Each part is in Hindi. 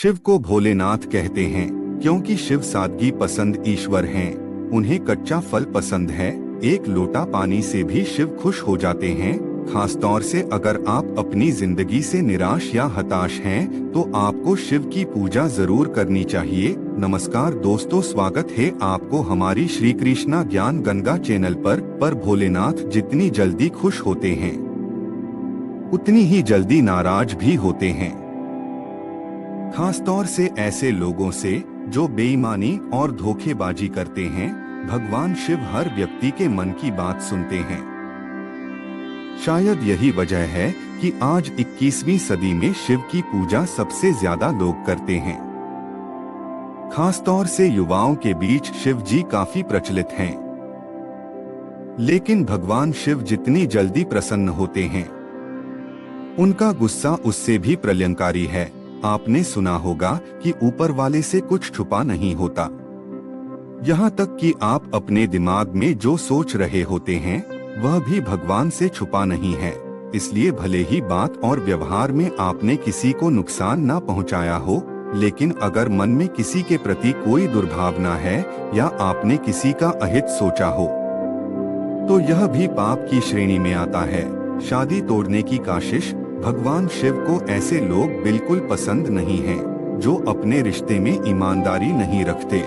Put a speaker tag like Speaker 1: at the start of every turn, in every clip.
Speaker 1: शिव को भोलेनाथ कहते हैं क्योंकि शिव सादगी पसंद ईश्वर हैं। उन्हें कच्चा फल पसंद है। एक लोटा पानी से भी शिव खुश हो जाते हैं। खासतौर से अगर आप अपनी जिंदगी से निराश या हताश हैं, तो आपको शिव की पूजा जरूर करनी चाहिए। नमस्कार दोस्तों, स्वागत है आपको हमारी श्री कृष्णा ज्ञान गंगा चैनल पर भोलेनाथ जितनी जल्दी खुश होते हैं, उतनी ही जल्दी नाराज भी होते हैं। खासतौर से ऐसे लोगों से जो बेईमानी और धोखेबाजी करते हैं। भगवान शिव हर व्यक्ति के मन की बात सुनते हैं। शायद यही वजह है कि आज 21वीं सदी में शिव की पूजा सबसे ज्यादा लोग करते हैं। खासतौर से युवाओं के बीच शिव जी काफी प्रचलित हैं। लेकिन भगवान शिव जितनी जल्दी प्रसन्न होते हैं, उनका गुस्सा उससे भी प्रलयंकारी है। आपने सुना होगा कि ऊपर वाले से कुछ छुपा नहीं होता। यहाँ तक कि आप अपने दिमाग में जो सोच रहे होते हैं, वह भी भगवान से छुपा नहीं है। इसलिए भले ही बात और व्यवहार में आपने किसी को नुकसान ना पहुँचाया हो, लेकिन अगर मन में किसी के प्रति कोई दुर्भावना है या आपने किसी का अहित सोचा हो, तो यह भी पाप की श्रेणी में आता है। शादी तोड़ने की कोशिश। भगवान शिव को ऐसे लोग बिल्कुल पसंद नहीं हैं, जो अपने रिश्ते में ईमानदारी नहीं रखते।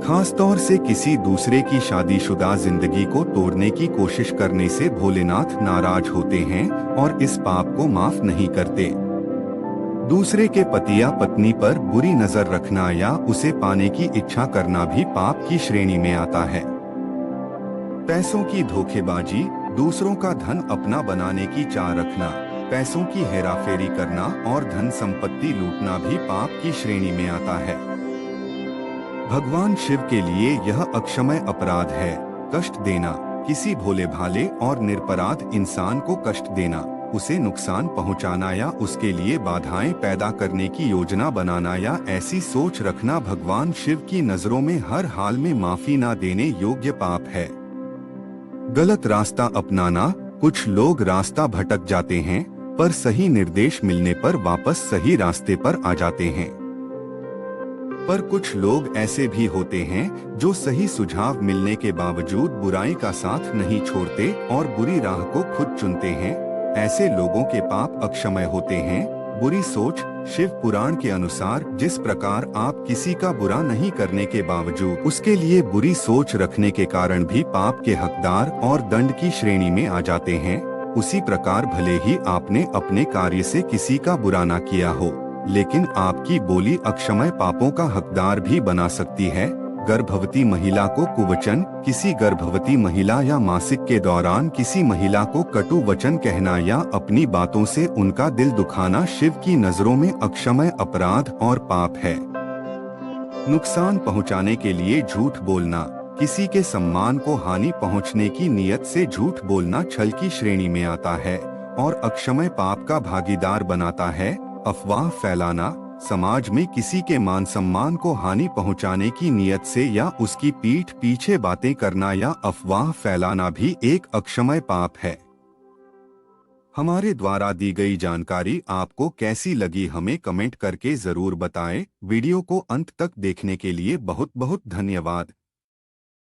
Speaker 1: खासतौर से किसी दूसरे की शादीशुदा जिंदगी को तोड़ने की कोशिश करने से भोलेनाथ नाराज होते हैं और इस पाप को माफ नहीं करते। दूसरे के पति या पत्नी पर बुरी नजर रखना या उसे पाने की इच्छा करना भी पाप की श्रेणी में आता है। पैसों की धोखेबाजी, दूसरों का धन अपना बनाने की चाह रखना, पैसों की हेराफेरी करना और धन संपत्ति लूटना भी पाप की श्रेणी में आता है। भगवान शिव के लिए यह अक्षम्य अपराध है। कष्ट देना, किसी भोले भाले और निरपराध इंसान को कष्ट देना, उसे नुकसान पहुंचाना या उसके लिए बाधाएं पैदा करने की योजना बनाना या ऐसी सोच रखना भगवान शिव की नजरों में हर हाल में माफी ना देने योग्य पाप है। गलत रास्ता अपनाना, कुछ लोग रास्ता भटक जाते हैं, पर सही निर्देश मिलने पर वापस सही रास्ते पर आ जाते हैं। पर कुछ लोग ऐसे भी होते हैं जो सही सुझाव मिलने के बावजूद बुराई का साथ नहीं छोड़ते और बुरी राह को खुद चुनते हैं। ऐसे लोगों के पाप अक्षम्य होते हैं। बुरी सोच। शिव पुराण के अनुसार जिस प्रकार आप किसी का बुरा नहीं करने के बावजूद उसके लिए बुरी सोच रखने के कारण भी पाप के हकदार और दंड की श्रेणी में आ जाते हैं, उसी प्रकार भले ही आपने अपने कार्य से किसी का बुरा ना किया हो, लेकिन आपकी बोली अक्षम्य पापों का हकदार भी बना सकती है। गर्भवती महिला को कुवचन, किसी गर्भवती महिला या मासिक के दौरान किसी महिला को कटु वचन कहना या अपनी बातों से उनका दिल दुखाना शिव की नजरों में अक्षम्य अपराध और पाप है। नुकसान पहुंचाने के लिए झूठ बोलना, किसी के सम्मान को हानि पहुंचने की नीयत से झूठ बोलना छल की श्रेणी में आता है और अक्षम्य पाप का भागीदार बनाता है। अफवाह फैलाना, समाज में किसी के मान सम्मान को हानि पहुंचाने की नीयत से या उसकी पीठ पीछे बातें करना या अफवाह फैलाना भी एक अक्षम्य पाप है। हमारे द्वारा दी गई जानकारी आपको कैसी लगी, हमें कमेंट करके जरूर बताएं। वीडियो को अंत तक देखने के लिए बहुत बहुत धन्यवाद।